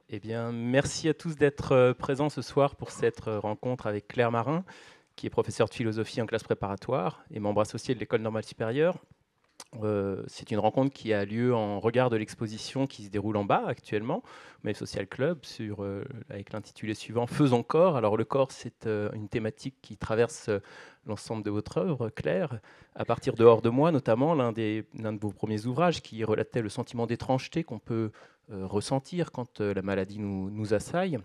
Eh bien, merci à tous d'être présents ce soir pour cette rencontre avec Claire Marin, qui est professeure de philosophie en classe préparatoire et membre associé de l'École normale supérieure. C'est une rencontre qui a lieu en regard de l'exposition qui se déroule en bas actuellement, au Mail Social Club, avec l'intitulé suivant Faisons corps. Alors, le corps, c'est une thématique qui traverse l'ensemble de votre œuvre, Claire, à partir de Hors de moi, notamment, l'un de vos premiers ouvrages qui relatait le sentiment d'étrangeté qu'on peut ressentir quand la maladie nous assaille.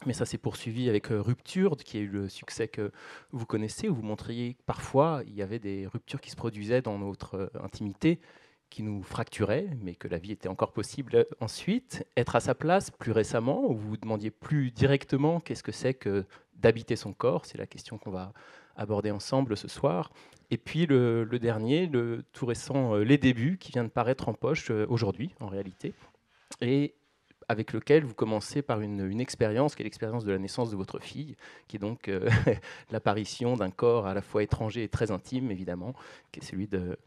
Mais ça s'est poursuivi avec Rupture, qui a eu le succès que vous connaissez, où vous montriez que parfois il y avait des ruptures qui se produisaient dans notre intimité, qui nous fracturaient, mais que la vie était encore possible ensuite. Être à sa place, plus récemment, où vous vous demandiez plus directement qu'est-ce que c'est que d'habiter son corps, c'est la question qu'on va aborder ensemble ce soir. Et puis le dernier, le tout récent Les Débuts, qui vient de paraître en poche aujourd'hui, en réalité. Et avec lequel vous commencez par une expérience, qui est l'expérience de la naissance de votre fille, qui est donc l'apparition d'un corps à la fois étranger et très intime, évidemment, qui est celui de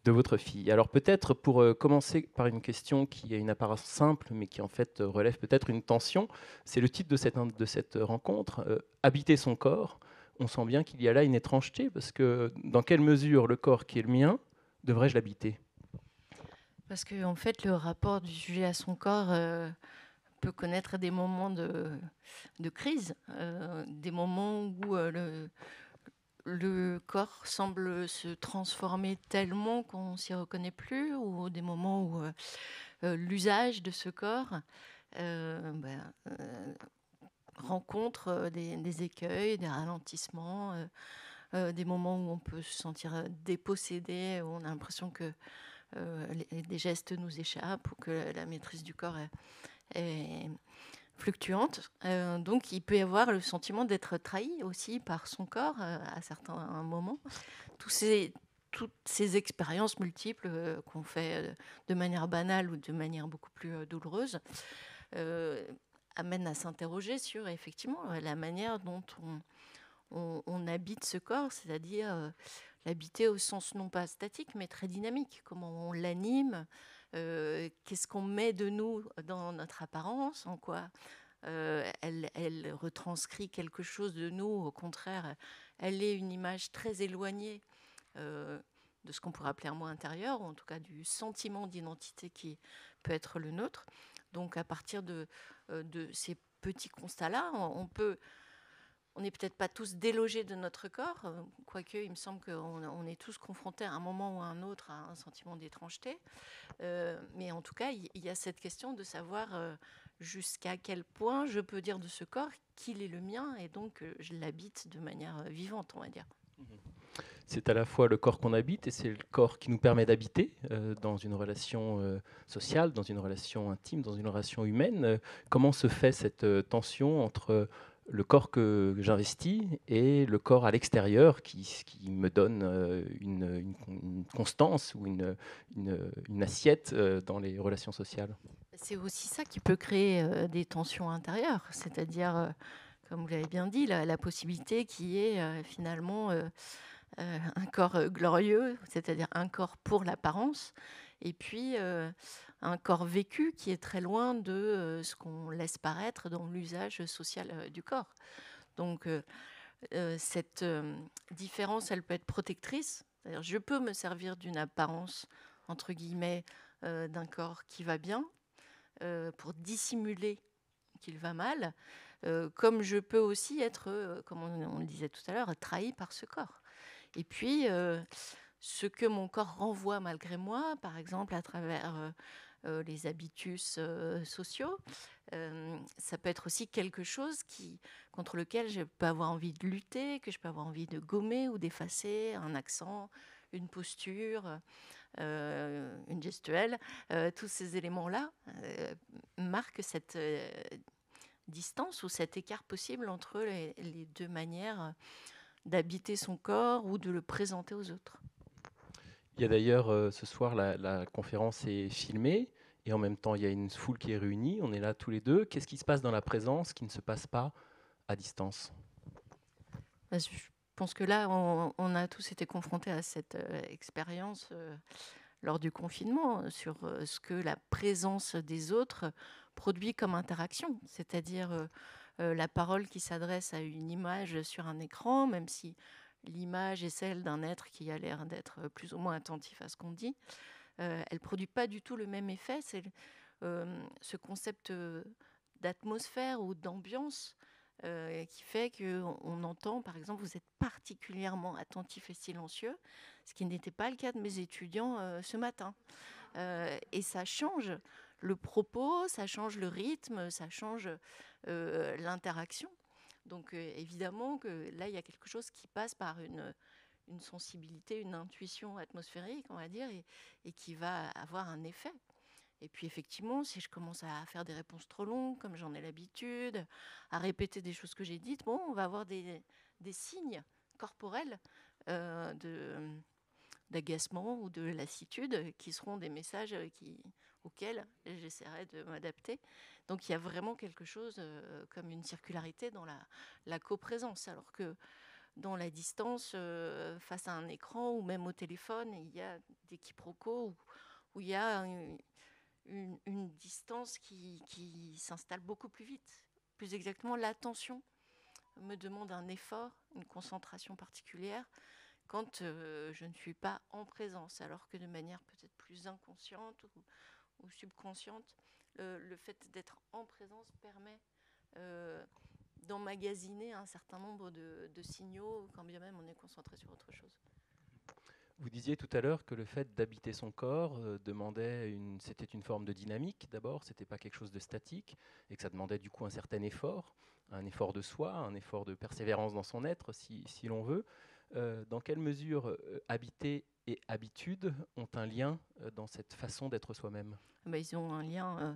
votre fille. Alors peut-être pour commencer par une question qui a une apparence simple, mais qui en fait relève peut-être une tension, c'est le titre de cette rencontre, Habiter son corps. On sent bien qu'il y a là une étrangeté, parce que dans quelle mesure le corps qui est le mien devrais-je l'habiter? Parce que en fait, le rapport du sujet à son corps peut connaître des moments de crise, des moments où le corps semble se transformer tellement qu'on s'y reconnaît plus, ou des moments où l'usage de ce corps rencontre des écueils, des ralentissements, des moments où on peut se sentir dépossédé, où on a l'impression que des gestes nous échappent ou que la maîtrise du corps est fluctuante. Donc il peut y avoir le sentiment d'être trahi aussi par son corps à certains moments. Toutes ces expériences multiples qu'on fait de manière banale ou de manière beaucoup plus douloureuse euh, amènent à s'interroger sur effectivement la manière dont on habite ce corps, c'est-à-dire l'habiter au sens non pas statique, mais très dynamique. Comment on l'anime, qu'est-ce qu'on met de nous dans notre apparence, en quoi elle retranscrit quelque chose de nous, au contraire, elle est une image très éloignée euh, de ce qu'on pourrait appeler un moi intérieur, ou en tout cas du sentiment d'identité qui peut être le nôtre. Donc à partir de ces petits constats-là, on n'est peut-être pas tous délogés de notre corps, quoique il me semble qu'on est tous confrontés à un moment ou à un autre à un sentiment d'étrangeté. Mais en tout cas, il y a cette question de savoir jusqu'à quel point je peux dire de ce corps qu'il est le mien et donc je l'habite de manière vivante, on va dire. C'est à la fois le corps qu'on habite et c'est le corps qui nous permet d'habiter dans une relation sociale, dans une relation intime, dans une relation humaine. Comment se fait cette tension entre le corps que j'investis et le corps à l'extérieur qui me donne une constance ou une assiette dans les relations sociales? C'est aussi ça qui peut créer des tensions intérieures, c'est-à-dire, comme vous l'avez bien dit, la possibilité qui est finalement un corps glorieux, c'est-à-dire un corps pour l'apparence, et puis un corps vécu qui est très loin de ce qu'on laisse paraître dans l'usage social du corps. Donc cette différence, elle peut être protectrice. C'est-à-dire, je peux me servir d'une apparence, entre guillemets, d'un corps qui va bien, pour dissimuler qu'il va mal, comme je peux aussi être, comme on le disait tout à l'heure, trahi par ce corps. Et puis, ce que mon corps renvoie malgré moi, par exemple à travers les habitus sociaux, ça peut être aussi quelque chose contre lequel je peux avoir envie de lutter, que je peux avoir envie de gommer ou d'effacer, un accent, une posture, une gestuelle. Tous ces éléments-là marquent cette distance ou cet écart possible entre les deux manières d'habiter son corps ou de le présenter aux autres. Il y a d'ailleurs ce soir, la conférence est filmée et en même temps, il y a une foule qui est réunie. On est là tous les deux. Qu'est-ce qui se passe dans la présence qui ne se passe pas à distance? Je pense que là, on a tous été confrontés à cette expérience lors du confinement sur ce que la présence des autres produit comme interaction, c'est-à-dire la parole qui s'adresse à une image sur un écran, même si l'image est celle d'un être qui a l'air d'être plus ou moins attentif à ce qu'on dit, elle ne produit pas du tout le même effet. C'est ce concept d'atmosphère ou d'ambiance qui fait qu'on entend, par exemple, vous êtes particulièrement attentif et silencieux, ce qui n'était pas le cas de mes étudiants ce matin. Et ça change le propos, ça change le rythme, ça change l'interaction. Donc évidemment que là, il y a quelque chose qui passe par une sensibilité, une intuition atmosphérique, on va dire, et qui va avoir un effet. Et puis effectivement, si je commence à faire des réponses trop longues, comme j'en ai l'habitude, à répéter des choses que j'ai dites, bon, on va avoir des signes corporels d'agacement ou de lassitude qui seront des messages auxquels j'essaierai de m'adapter. Donc il y a vraiment quelque chose comme une circularité dans la coprésence, alors que dans la distance, face à un écran ou même au téléphone, il y a des quiproquos où il y a une distance qui s'installe beaucoup plus vite. Plus exactement, l'attention me demande un effort, une concentration particulière quand je ne suis pas en présence, alors que de manière peut-être plus inconsciente ou subconsciente, le fait d'être en présence permet d'emmagasiner un certain nombre de signaux, quand bien même on est concentré sur autre chose. Vous disiez tout à l'heure que le fait d'habiter son corps c'était une forme de dynamique d'abord, c'était pas quelque chose de statique, et que ça demandait du coup un certain effort, un effort de soi, un effort de persévérance dans son être, si l'on veut. Dans quelle mesure habiter et habitude ont un lien dans cette façon d'être soi-même? Ils ont un lien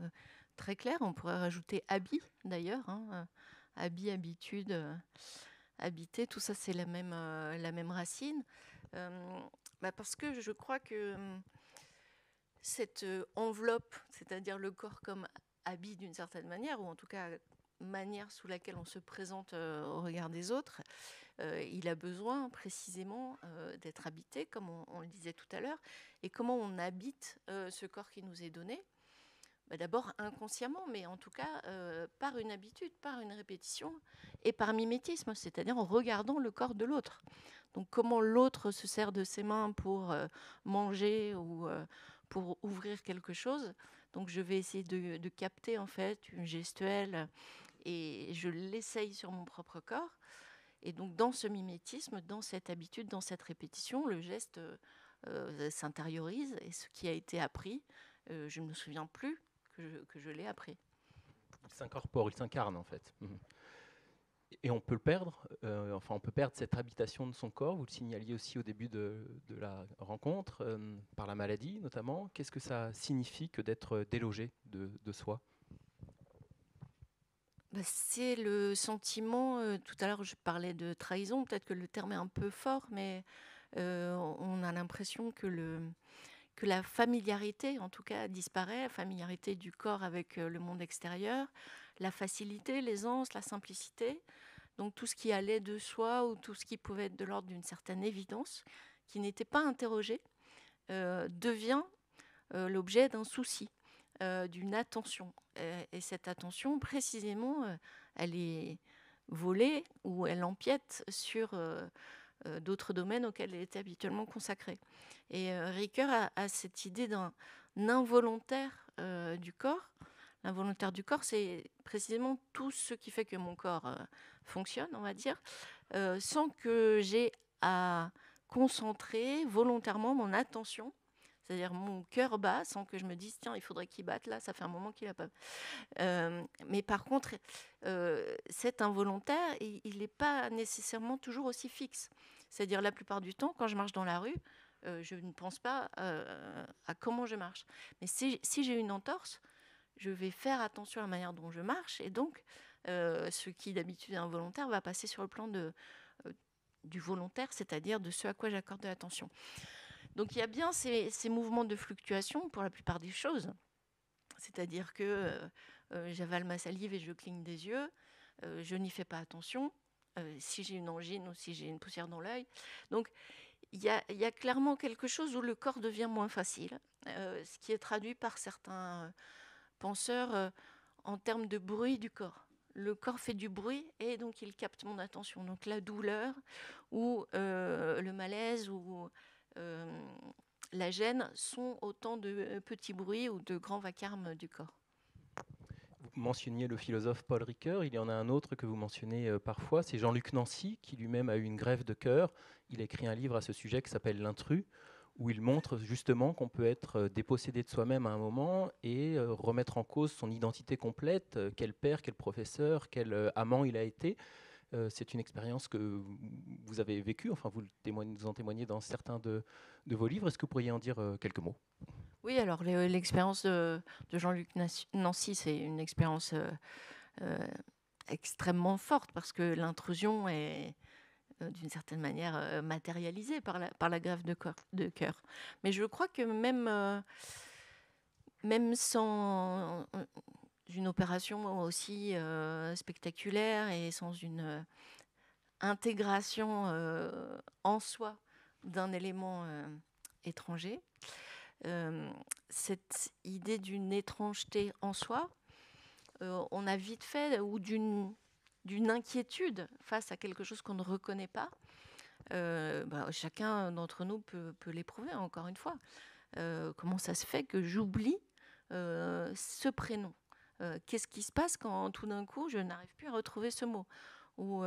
très clair. On pourrait rajouter habit d'ailleurs. Habit, habitude, habiter, tout ça c'est la même racine. Parce que je crois que cette enveloppe, c'est-à-dire le corps comme habit d'une certaine manière, ou en tout cas manière sous laquelle on se présente au regard des autres, il a besoin précisément d'être habité, comme on le disait tout à l'heure. Et comment on habite ce corps qui nous est donné? D'abord inconsciemment, mais en tout cas par une habitude, par une répétition et par mimétisme, c'est-à-dire en regardant le corps de l'autre. Donc comment l'autre se sert de ses mains pour manger ou pour ouvrir quelque chose. Donc je vais essayer de capter en fait une gestuelle et je l'essaye sur mon propre corps. Et donc dans ce mimétisme, dans cette habitude, dans cette répétition, le geste s'intériorise et ce qui a été appris, je ne me souviens plus que je l'ai appris. Il s'incorpore, il s'incarne en fait. Et on peut le perdre, on peut perdre cette habitation de son corps. Vous le signaliez aussi au début de la rencontre, par la maladie notamment. Qu'est-ce que ça signifie que d'être délogé de soi? C'est le sentiment, tout à l'heure je parlais de trahison, peut-être que le terme est un peu fort, mais on a l'impression que la familiarité, en tout cas, disparaît, la familiarité du corps avec le monde extérieur, la facilité, l'aisance, la simplicité. Donc tout ce qui allait de soi ou tout ce qui pouvait être de l'ordre d'une certaine évidence, qui n'était pas interrogé, devient l'objet d'un souci, d'une attention. Et cette attention, précisément, elle est volée ou elle empiète sur d'autres domaines auxquels elle était habituellement consacrée. Et Ricoeur a cette idée d'un involontaire du corps. L'involontaire du corps, c'est précisément tout ce qui fait que mon corps fonctionne, on va dire, sans que j'ai à concentrer volontairement mon attention. C'est-à-dire mon cœur bat sans que je me dise tiens il faudrait qu'il batte là, ça fait un moment qu'il n'a pas. Mais par contre, cet involontaire, il n'est pas nécessairement toujours aussi fixe. C'est-à-dire la plupart du temps, quand je marche dans la rue, je ne pense pas à comment je marche. Mais si j'ai une entorse, je vais faire attention à la manière dont je marche et donc ce qui d'habitude est involontaire va passer sur le plan du volontaire, c'est-à-dire de ce à quoi j'accorde de l'attention. Donc il y a bien ces mouvements de fluctuation pour la plupart des choses. C'est-à-dire que j'avale ma salive et je cligne des yeux, je n'y fais pas attention, si j'ai une angine ou si j'ai une poussière dans l'œil. Donc il y a clairement quelque chose où le corps devient moins facile, ce qui est traduit par certains penseurs en termes de bruit du corps. Le corps fait du bruit et donc il capte mon attention. Donc la douleur ou le malaise ou la gêne sont autant de petits bruits ou de grands vacarmes du corps. Vous mentionniez le philosophe Paul Ricoeur, il y en a un autre que vous mentionnez parfois, c'est Jean-Luc Nancy, qui lui-même a eu une greffe de cœur. Il a écrit un livre à ce sujet qui s'appelle L'intrus, où il montre justement qu'on peut être dépossédé de soi-même à un moment et remettre en cause son identité complète, quel père, quel professeur, quel amant il a été. C'est une expérience que vous avez vécue, enfin vous en témoignez dans certains de vos livres. Est-ce que vous pourriez en dire quelques mots? Oui, alors l'expérience de Jean-Luc Nancy, c'est une expérience extrêmement forte parce que l'intrusion est d'une certaine manière matérialisée par la greffe de cœur. Mais je crois que même sans une opération aussi spectaculaire et sans une intégration en soi d'un élément étranger, cette idée d'une étrangeté en soi, on a vite fait, ou d'une inquiétude face à quelque chose qu'on ne reconnaît pas. Chacun d'entre nous peut l'éprouver, encore une fois. Comment ça se fait que j'oublie ce prénom? Qu'est-ce qui se passe quand tout d'un coup je n'arrive plus à retrouver ce mot? Ou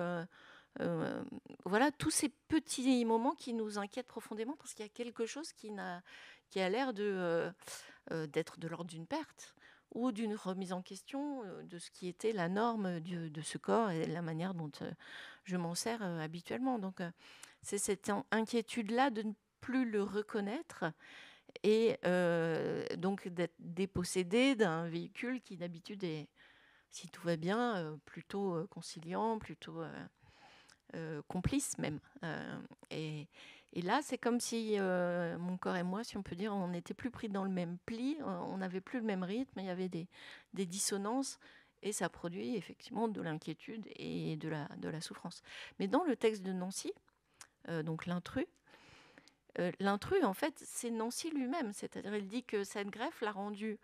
voilà, tous ces petits moments qui nous inquiètent profondément parce qu'il y a quelque chose qui a l'air d'être de l'ordre d'une perte ou d'une remise en question de ce qui était la norme de ce corps et la manière dont je m'en sers habituellement. Donc, c'est cette inquiétude-là de ne plus le reconnaître et donc d'être dépossédé d'un véhicule qui d'habitude est, si tout va bien, plutôt conciliant, plutôt complice même. Et là, c'est comme si mon corps et moi, si on peut dire, on n'était plus pris dans le même pli, on n'avait plus le même rythme, il y avait des dissonances, et ça produit effectivement de l'inquiétude et de la souffrance. Mais dans le texte de Nancy, donc l'intrus, en fait, c'est Nancy lui-même, c'est-à-dire il dit que cette greffe l'a rendu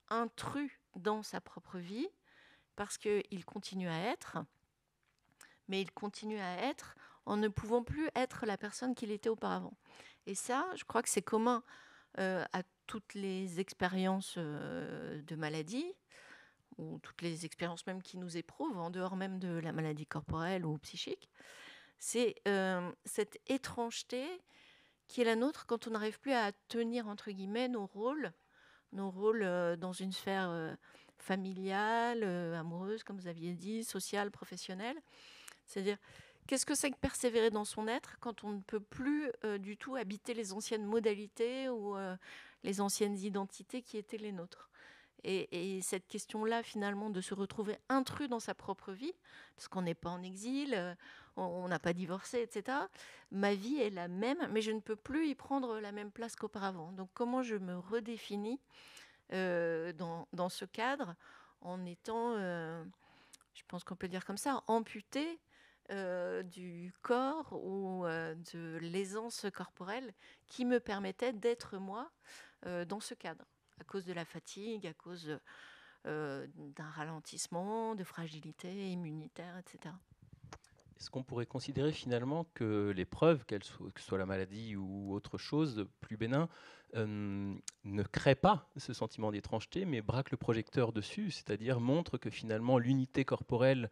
intrus dans sa propre vie, parce qu'il continue à être, mais il continue à être en ne pouvant plus être la personne qu'il était auparavant. Et ça, je crois que c'est commun à toutes les expériences de maladie, ou toutes les expériences même qui nous éprouvent, en dehors même de la maladie corporelle ou psychique. C'est cette étrangeté qui est la nôtre quand on n'arrive plus à tenir, entre guillemets, nos rôles dans une sphère familiale, amoureuse, comme vous aviez dit, sociale, professionnelle. C'est-à-dire, qu'est-ce que c'est que persévérer dans son être quand on ne peut plus du tout habiter les anciennes modalités ou les anciennes identités qui étaient les nôtres? Et cette question-là, finalement, de se retrouver intrus dans sa propre vie, parce qu'on n'est pas en exil, on n'a pas divorcé, etc. Ma vie est la même, mais je ne peux plus y prendre la même place qu'auparavant. Donc, comment je me redéfinis dans ce cadre en étant, je pense qu'on peut le dire comme ça, amputée du corps ou de l'aisance corporelle qui me permettait d'être moi dans ce cadre, à cause de la fatigue, à cause d'un ralentissement, de fragilité immunitaire, etc. Est-ce qu'on pourrait considérer finalement que l'épreuve, que ce soit la maladie ou autre chose plus bénin, ne crée pas ce sentiment d'étrangeté, mais braque le projecteur dessus, c'est-à-dire montre que finalement l'unité corporelle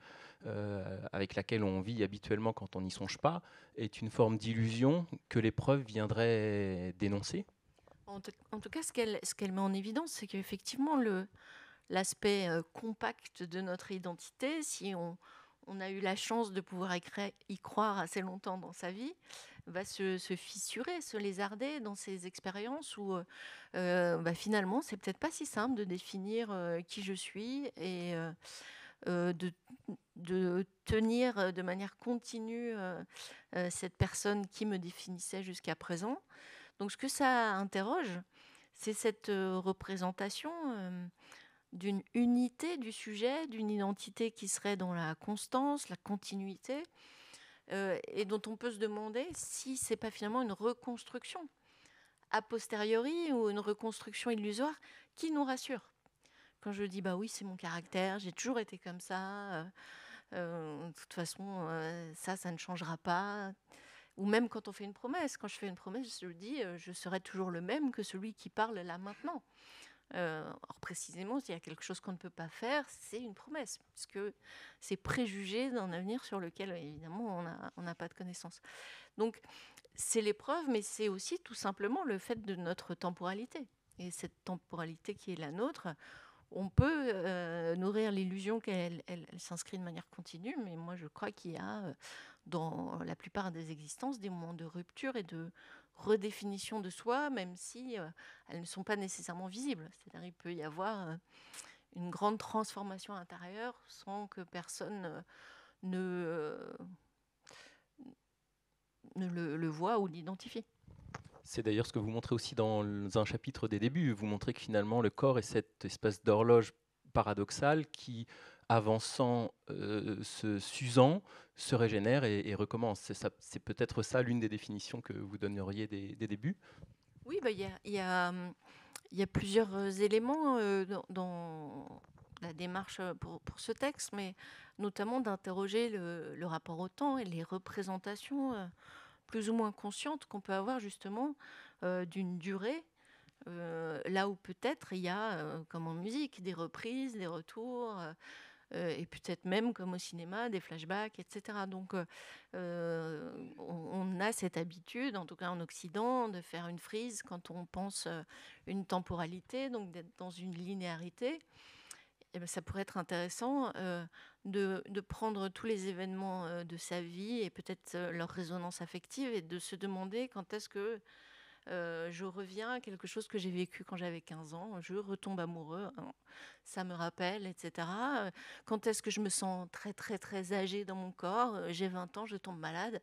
avec laquelle on vit habituellement quand on n'y songe pas est une forme d'illusion que l'épreuve viendrait dénoncer? En tout cas, ce qu'elle met en évidence, c'est qu'effectivement, l'aspect compact de notre identité, si on a eu la chance de pouvoir y croire assez longtemps dans sa vie, va se fissurer, se lézarder dans ces expériences où finalement, c'est peut-être pas si simple de définir qui je suis et de tenir de manière continue cette personne qui me définissait jusqu'à présent. Donc ce que ça interroge, c'est cette représentation d'une unité du sujet, d'une identité qui serait dans la constance, la continuité, et dont on peut se demander si c'est pas finalement une reconstruction a posteriori ou une reconstruction illusoire qui nous rassure. Quand je dis bah oui, c'est mon caractère, j'ai toujours été comme ça, de toute façon, ça ne changera pas. Ou même quand on fait une promesse, quand je fais une promesse, je dis je serai toujours le même que celui qui parle là maintenant. Or précisément, s'il y a quelque chose qu'on ne peut pas faire, c'est une promesse, puisque c'est préjugé d'un avenir sur lequel évidemment on n'a pas de connaissance. Donc c'est l'épreuve, mais c'est aussi tout simplement le fait de notre temporalité. Et cette temporalité qui est la nôtre, on peut nourrir l'illusion qu'elle s'inscrit de manière continue, mais moi je crois qu'il y a dans la plupart des existences des moments de rupture et de redéfinition de soi, même si elles ne sont pas nécessairement visibles. C'est-à-dire il peut y avoir une grande transformation intérieure sans que personne ne, le voit ou l'identifie. C'est d'ailleurs ce que vous montrez aussi dans un chapitre des débuts. Vous montrez que finalement le corps est cette espèce d'horloge paradoxale qui, avançant, s'usant, se régénère et recommence. C'est peut-être ça l'une des définitions que vous donneriez des débuts. Oui, bah, il y a plusieurs éléments dans la démarche pour ce texte, mais notamment d'interroger le rapport au temps et les représentations plus ou moins conscientes qu'on peut avoir justement d'une durée, là où peut-être il y a, comme en musique, des reprises, des retours, et peut-être même comme au cinéma, des flashbacks, etc. Donc on a cette habitude, en tout cas en Occident, de faire une frise quand on pense une temporalité, donc d'être dans une linéarité. Et ben, ça pourrait être intéressant de prendre tous les événements de sa vie et peut-être leur résonance affective et de se demander quand est-ce que je reviens à quelque chose que j'ai vécu quand j'avais 15 ans, je retombe amoureux, hein, ça me rappelle, etc. Quand est-ce que je me sens très, très, très âgée dans mon corps, j'ai 20 ans, je tombe malade,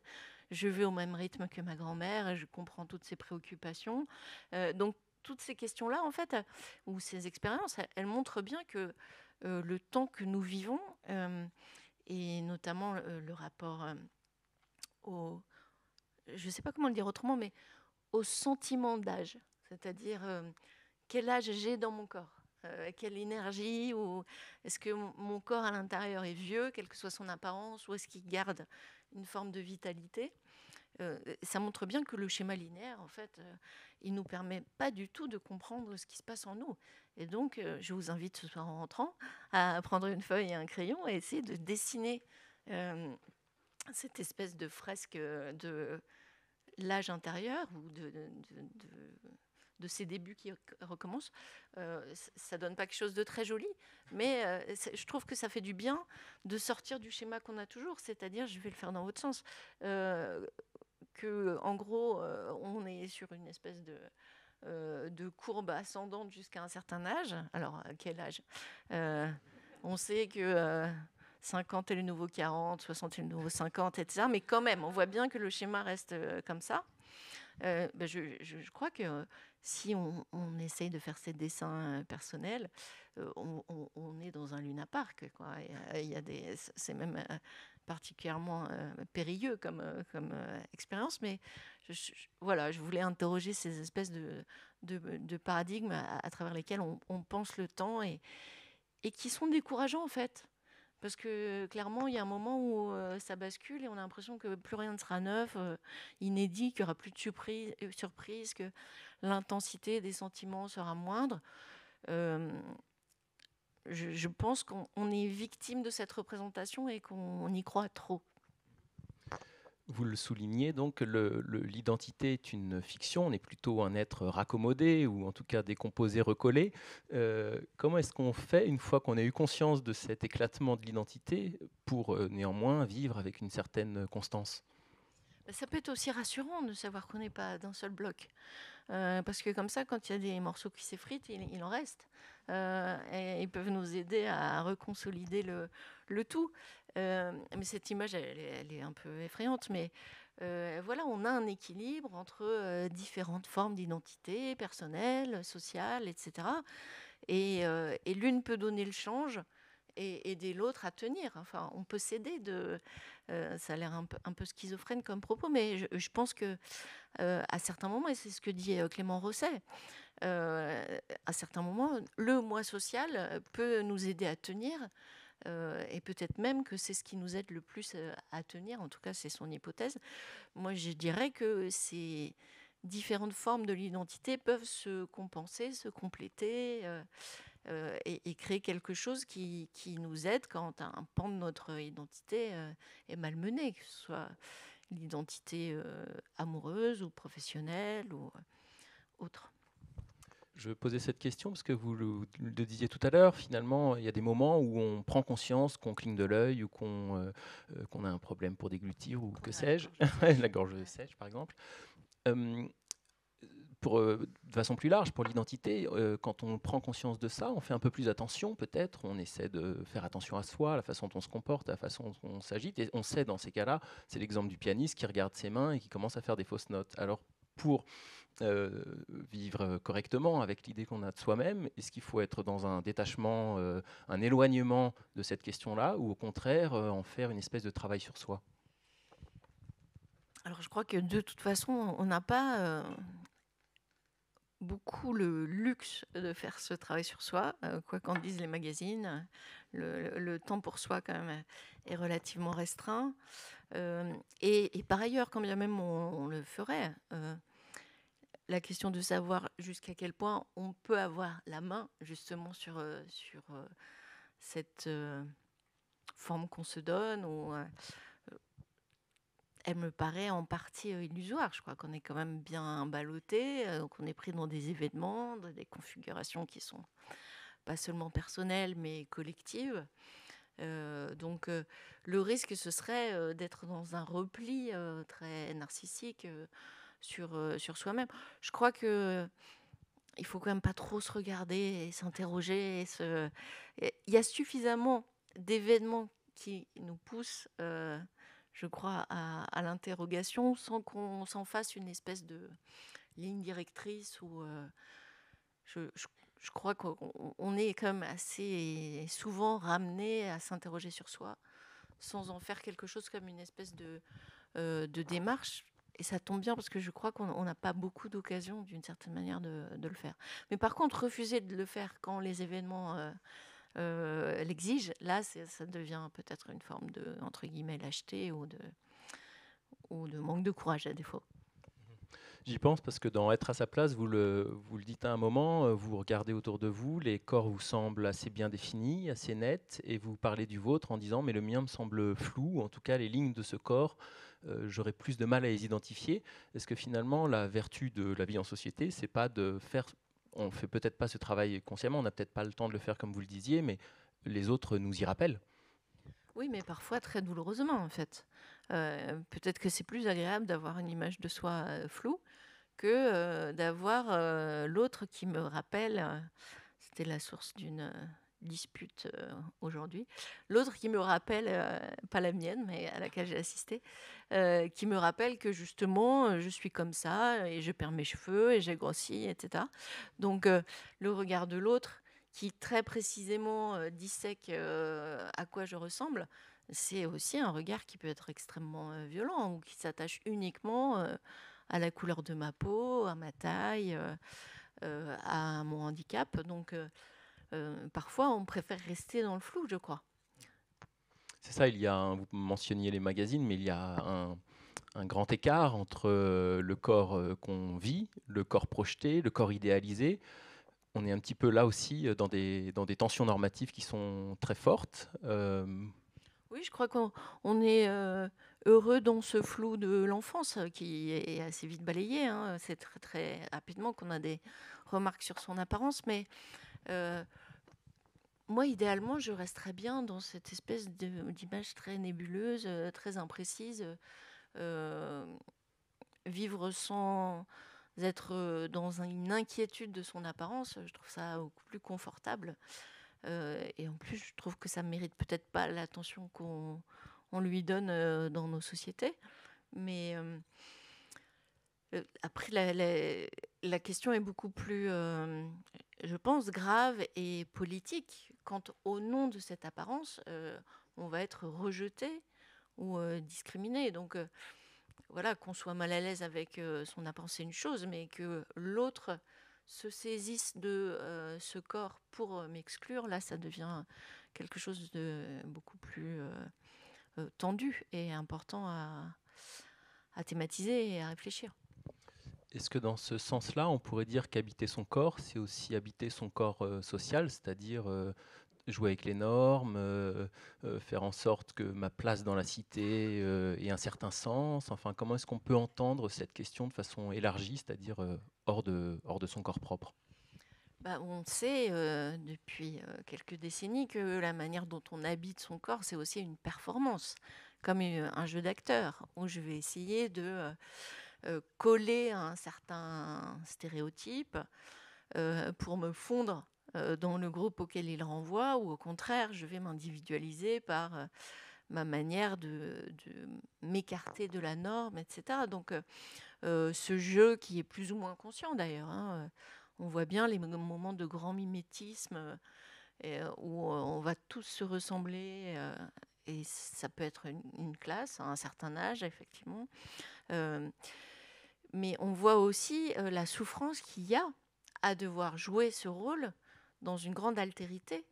je vais au même rythme que ma grand-mère, et je comprends toutes ses préoccupations. Donc, toutes ces questions-là, en fait, ou ces expériences, elles montrent bien que le temps que nous vivons, et notamment le rapport au... Je ne sais pas comment le dire autrement, mais au sentiment d'âge, c'est-à-dire quel âge j'ai dans mon corps, quelle énergie, ou est-ce que mon corps à l'intérieur est vieux, quelle que soit son apparence, ou est-ce qu'il garde une forme de vitalité. Ça montre bien que le schéma linéaire, en fait, il nous permet pas du tout de comprendre ce qui se passe en nous. Et donc, je vous invite ce soir en rentrant à prendre une feuille et un crayon et essayer de dessiner cette espèce de fresque de l'âge intérieur ou de ces débuts qui recommencent. Ça donne pas quelque chose de très joli, mais je trouve que ça fait du bien de sortir du schéma qu'on a toujours, c'est-à-dire, je vais le faire dans votre sens, que en gros, on est sur une espèce de courbe ascendante jusqu'à un certain âge. Alors, à quel âge On sait que 50 est le nouveau 40, 60 est le nouveau 50, etc. Mais quand même, on voit bien que le schéma reste comme ça. Je crois que si on essaye de faire ces dessins personnels, on est dans un Luna Park, quoi. C'est même particulièrement périlleux comme expérience, mais voilà, je voulais interroger ces espèces de paradigmes à travers lesquels on pense le temps et qui sont décourageants en fait. Parce que clairement, il y a un moment où ça bascule et on a l'impression que plus rien ne sera neuf, inédit, qu'il n'y aura plus de surprise, que l'intensité des sentiments sera moindre. Euh, je pense qu'on est victime de cette représentation et qu'on y croit trop. Vous le soulignez, donc l'identité est une fiction, on est plutôt un être raccommodé ou en tout cas décomposé, recollé. Comment est-ce qu'on fait, une fois qu'on a eu conscience de cet éclatement de l'identité, pour néanmoins vivre avec une certaine constance? Ça peut être aussi rassurant de savoir qu'on n'est pas d'un seul bloc. Parce que comme ça, quand il y a des morceaux qui s'effritent, il en reste. Et ils peuvent nous aider à reconsolider le tout. Mais cette image, elle est un peu effrayante. Mais voilà, on a un équilibre entre différentes formes d'identité personnelle, sociale, etc. Et l'une peut donner le change et aider l'autre à tenir. Enfin, on peut s'aider ça a l'air un peu schizophrène comme propos, mais je pense que à certains moments, et c'est ce que dit Clément Rosset, à certains moments, le moi social peut nous aider à tenir, et peut-être même que c'est ce qui nous aide le plus à tenir. En tout cas, c'est son hypothèse. Moi, je dirais que ces différentes formes de l'identité peuvent se compenser, se compléter, et créer quelque chose qui nous aide quand un pan de notre identité est malmené, que ce soit l'identité amoureuse ou professionnelle ou autre. Je posais cette question parce que vous le disiez tout à l'heure, finalement, il y a des moments où on prend conscience qu'on cligne de l'œil ou qu'on a un problème pour déglutir ou que sais-je, la gorge sèche par exemple. Euh, de façon plus large, pour l'identité, quand on prend conscience de ça, on fait un peu plus attention peut-être, on essaie de faire attention à soi, à la façon dont on se comporte, à la façon dont on s'agite, et on sait dans ces cas-là, c'est l'exemple du pianiste qui regarde ses mains et qui commence à faire des fausses notes. Alors pour vivre correctement avec l'idée qu'on a de soi-même, est-ce qu'il faut être dans un détachement, un éloignement de cette question-là, ou au contraire en faire une espèce de travail sur soi? Alors je crois que de toute façon, on n'a pas beaucoup le luxe de faire ce travail sur soi, quoi qu'en disent les magazines. Le temps pour soi, quand même, est relativement restreint. Et par ailleurs, quand bien même on le ferait, la question de savoir jusqu'à quel point on peut avoir la main, justement, sur cette forme qu'on se donne, ou, elle me paraît en partie illusoire. Je crois qu'on est quand même bien ballotté, qu'on est pris dans des événements, dans des configurations qui sont pas seulement personnelles, mais collectives. Donc, le risque, ce serait d'être dans un repli très narcissique sur soi-même. Je crois que il faut quand même pas trop se regarder et s'interroger. Il y a suffisamment d'événements qui nous poussent, je crois, à l'interrogation, sans qu'on s'en fasse une espèce de ligne directrice. Ou je crois qu'on est quand même assez souvent ramené à s'interroger sur soi, sans en faire quelque chose comme une espèce de démarche. Et ça tombe bien, parce que je crois qu'on n'a pas beaucoup d'occasions, d'une certaine manière, de le faire. Mais par contre, refuser de le faire quand les événements l'exigent, là, ça devient peut-être une forme de, entre guillemets, lâcheté, ou de manque de courage, à défaut. J'y pense parce que dans Être à sa place, vous le dites à un moment, vous regardez autour de vous, les corps vous semblent assez bien définis, assez nets, et vous parlez du vôtre en disant mais le mien me semble flou, ou en tout cas les lignes de ce corps, j'aurais plus de mal à les identifier. Est-ce que finalement la vertu de la vie en société, c'est pas de faire, on fait peut-être pas ce travail consciemment, on n'a peut-être pas le temps de le faire comme vous le disiez, mais les autres nous y rappellent. Oui, mais parfois très douloureusement, en fait. Peut-être que c'est plus agréable d'avoir une image de soi floue que d'avoir l'autre qui me rappelle, c'était la source d'une dispute aujourd'hui, l'autre qui me rappelle, pas la mienne, mais à laquelle j'ai assisté, qui me rappelle que justement, je suis comme ça, et je perds mes cheveux, et j'ai grossi, etc. Donc le regard de l'autre, qui très précisément dissèque à quoi je ressemble, c'est aussi un regard qui peut être extrêmement violent, ou qui s'attache uniquement à la couleur de ma peau, à ma taille, à mon handicap. Donc, parfois, on préfère rester dans le flou, je crois. C'est ça, vous mentionniez les magazines, mais il y a un grand écart entre le corps qu'on vit, le corps projeté, le corps idéalisé. On est un petit peu là aussi dans des tensions normatives qui sont très fortes. Oui, je crois qu'on est heureux dans ce flou de l'enfance, qui est assez vite balayé, hein. C'est très, très rapidement qu'on a des remarques sur son apparence. Mais euh, moi, idéalement, je resterais bien dans cette espèce d'image très nébuleuse, très imprécise. euh, Vivre sans être dans une inquiétude de son apparence, je trouve ça beaucoup plus confortable. Et en plus, je trouve que ça mérite peut-être pas l'attention qu'on lui donne dans nos sociétés. Mais après, la question est beaucoup plus, je pense, grave et politique, quand au nom de cette apparence, on va être rejeté ou discriminé. Donc voilà, qu'on soit mal à l'aise avec son apparence, c'est une chose, mais que l'autre se saisissent de ce corps pour m'exclure, là, ça devient quelque chose de beaucoup plus tendu et important à thématiser et à réfléchir. Est-ce que dans ce sens-là, on pourrait dire qu'habiter son corps, c'est aussi habiter son corps social, c'est-à-dire jouer avec les normes, faire en sorte que ma place dans la cité ait un certain sens. Enfin, comment est-ce qu'on peut entendre cette question de façon élargie, c'est-à-dire hors de son corps propre? Bah, on sait depuis quelques décennies que la manière dont on habite son corps, c'est aussi une performance, comme un jeu d'acteur, où je vais essayer de coller à un certain stéréotype pour me fondre dans le groupe auquel il renvoie, ou au contraire, je vais m'individualiser par ma manière de m'écarter de la norme, etc. Donc, ce jeu qui est plus ou moins conscient d'ailleurs, hein, on voit bien les moments de grand mimétisme où on va tous se ressembler. Et ça peut être une classe à un certain âge, effectivement. Euh, mais on voit aussi la souffrance qu'il y a à devoir jouer ce rôle dans une grande altérité.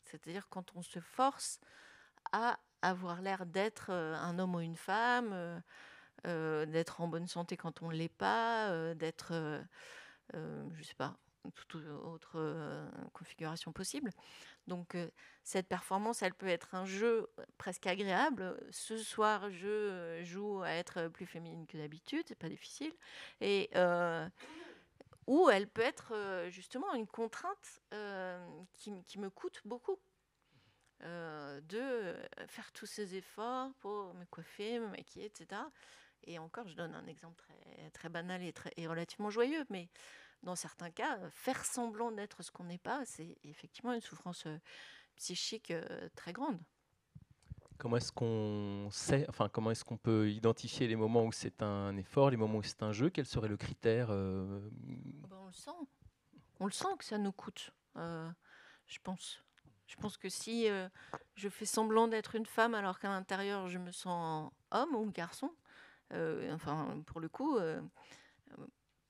C'est-à-dire quand on se force à avoir l'air d'être un homme ou une femme, d'être en bonne santé quand on ne l'est pas, d'être, je ne sais pas, toute autre configuration possible. Donc cette performance, elle peut être un jeu presque agréable. Ce soir, je joue à être plus féminine que d'habitude, c'est pas difficile. Et ou elle peut être justement une contrainte qui me coûte beaucoup. De faire tous ces efforts pour me coiffer, me maquiller, etc. Et encore, je donne un exemple très, très banal et relativement joyeux, mais dans certains cas, faire semblant d'être ce qu'on n'est pas, c'est effectivement une souffrance psychique très grande. Comment est-ce qu'on sait, enfin, comment est-ce qu'on peut identifier les moments où c'est un effort, les moments où c'est un jeu? Quel serait le critère Ben, on le sent que ça nous coûte, je pense. Je pense que si je fais semblant d'être une femme alors qu'à l'intérieur je me sens homme ou garçon, enfin pour le coup,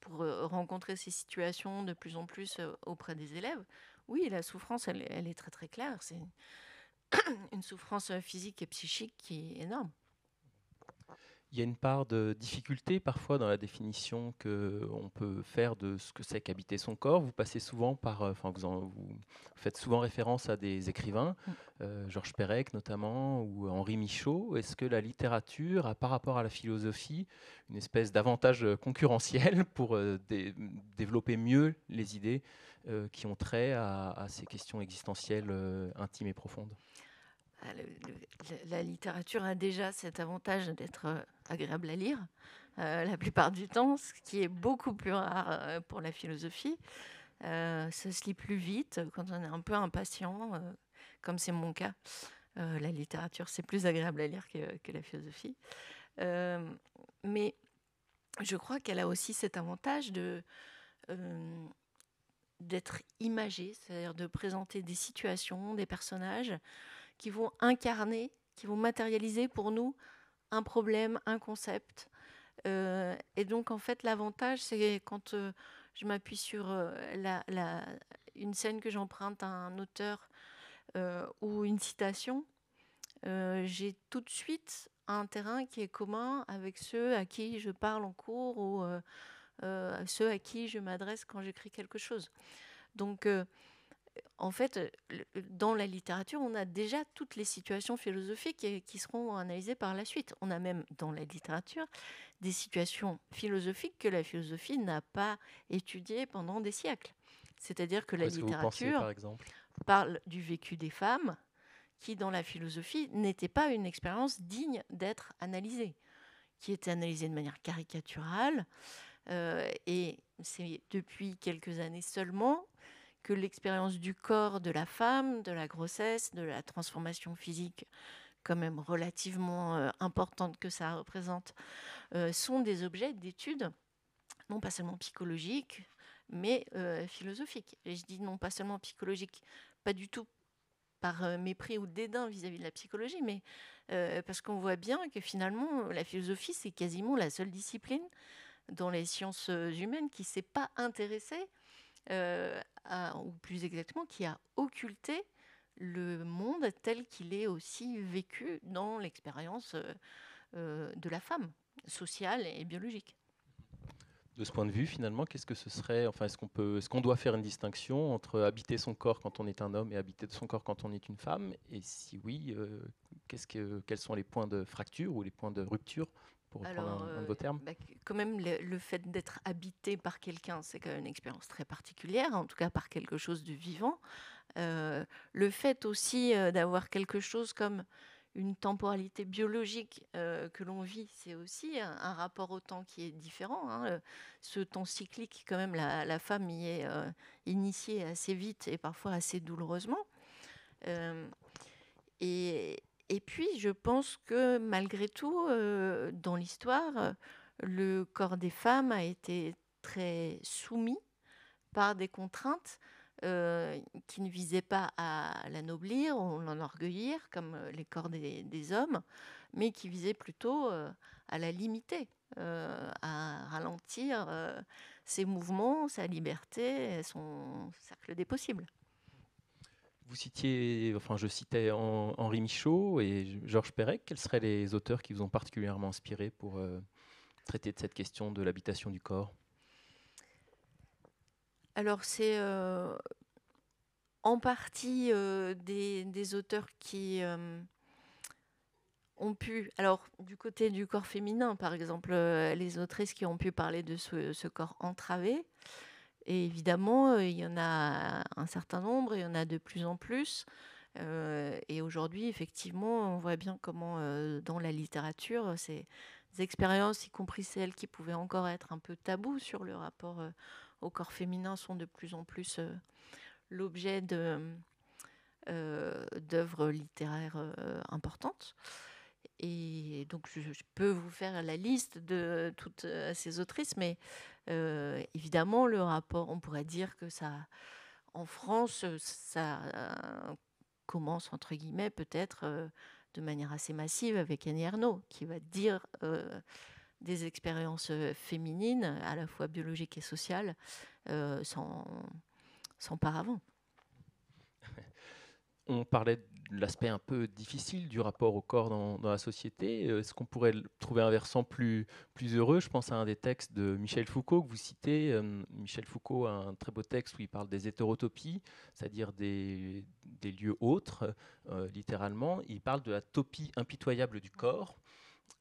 pour rencontrer ces situations de plus en plus auprès des élèves, oui, la souffrance, elle est très très claire. C'est une souffrance physique et psychique qui est énorme. Il y a une part de difficulté parfois dans la définition qu'on peut faire de ce que c'est qu'habiter son corps. Vous passez souvent par, enfin vous faites souvent référence à des écrivains, Mm. Georges Perec notamment, ou Henri Michaud. Est-ce que la littérature a par rapport à la philosophie une espèce d'avantage concurrentiel pour développer mieux les idées qui ont trait à ces questions existentielles intimes et profondes? Ah, la littérature a déjà cet avantage d'être agréable à lire la plupart du temps, ce qui est beaucoup plus rare pour la philosophie. Ça se lit plus vite quand on est un peu impatient, comme c'est mon cas. La littérature, c'est plus agréable à lire que la philosophie. Euh, mais je crois qu'elle a aussi cet avantage euh, d'être imagée, c'est-à-dire de présenter des situations, des personnages qui vont incarner, qui vont matérialiser pour nous un problème, un concept. Et donc, en fait, l'avantage, c'est quand je m'appuie sur une scène que j'emprunte à un auteur ou une citation, j'ai tout de suite un terrain qui est commun avec ceux à qui je parle en cours ou ceux à qui je m'adresse quand j'écris quelque chose. Donc, en fait, dans la littérature, on a déjà toutes les situations philosophiques qui seront analysées par la suite. On a même dans la littérature des situations philosophiques que la philosophie n'a pas étudiées pendant des siècles. C'est-à-dire que la Qu'est-ce que vous pensez littérature par exemple? parle du vécu des femmes qui, dans la philosophie, n'était pas une expérience digne d'être analysée, qui était analysée de manière caricaturale. Et c'est depuis quelques années seulement que l'expérience du corps de la femme, de la grossesse, de la transformation physique, quand même relativement importante que ça représente, sont des objets d'étude, non pas seulement psychologiques, mais philosophiques. Et je dis non pas seulement psychologiques, pas du tout par mépris ou dédain vis-à-vis de la psychologie, mais parce qu'on voit bien que finalement, la philosophie, c'est quasiment la seule discipline dans les sciences humaines qui ne s'est pas intéressé, ou plus exactement, qui a occulté le monde tel qu'il est aussi vécu dans l'expérience de la femme, sociale et biologique. De ce point de vue, finalement, qu'est-ce que ce serait, enfin, est-ce qu'on doit faire une distinction entre habiter son corps quand on est un homme et habiter son corps quand on est une femme? Et si oui, quels sont les points de fracture ou les points de rupture, pour reprendre Alors, un de vos termes? quand même, le fait d'être habité par quelqu'un, c'est quand même une expérience très particulière, en tout cas par quelque chose de vivant. Le fait aussi d'avoir quelque chose comme une temporalité biologique que l'on vit, c'est aussi un rapport au temps qui est différent, hein. Ce temps cyclique, quand même, la femme y est initiée assez vite et parfois assez douloureusement. Euh, et, et puis, je pense que malgré tout, dans l'histoire, le corps des femmes a été très soumis par des contraintes qui ne visaient pas à l'anoblir ou l'enorgueillir, comme les corps des hommes, mais qui visaient plutôt à la limiter, à ralentir ses mouvements, sa liberté, son cercle des possibles. Vous citiez, enfin, je citais Henri Michaud et Georges Perec. Quels seraient les auteurs qui vous ont particulièrement inspiré pour traiter de cette question de l'habitation du corps? Alors, c'est en partie des auteurs qui ont pu, alors du côté du corps féminin, par exemple, les autrices qui ont pu parler de ce corps entravé. Et évidemment, il y en a un certain nombre, il y en a de plus en plus. Et aujourd'hui, effectivement, on voit bien comment dans la littérature, ces expériences, y compris celles qui pouvaient encore être un peu tabous sur le rapport au corps féminin, sont de plus en plus l'objet d'œuvres littéraires importantes. Et donc, je peux vous faire la liste de toutes ces autrices, mais évidemment, le rapport, on pourrait dire que ça, en France, ça commence, entre guillemets, peut-être de manière assez massive avec Annie Ernaux, qui va dire des expériences féminines, à la fois biologiques et sociales, sans paravent. On parlait de l'aspect un peu difficile du rapport au corps dans la société. Est-ce qu'on pourrait trouver un versant plus heureux? Je pense à un des textes de Michel Foucault que vous citez. Michel Foucault a un très beau texte où il parle des hétérotopies, c'est-à-dire des lieux autres, littéralement. Il parle de la topie impitoyable du corps,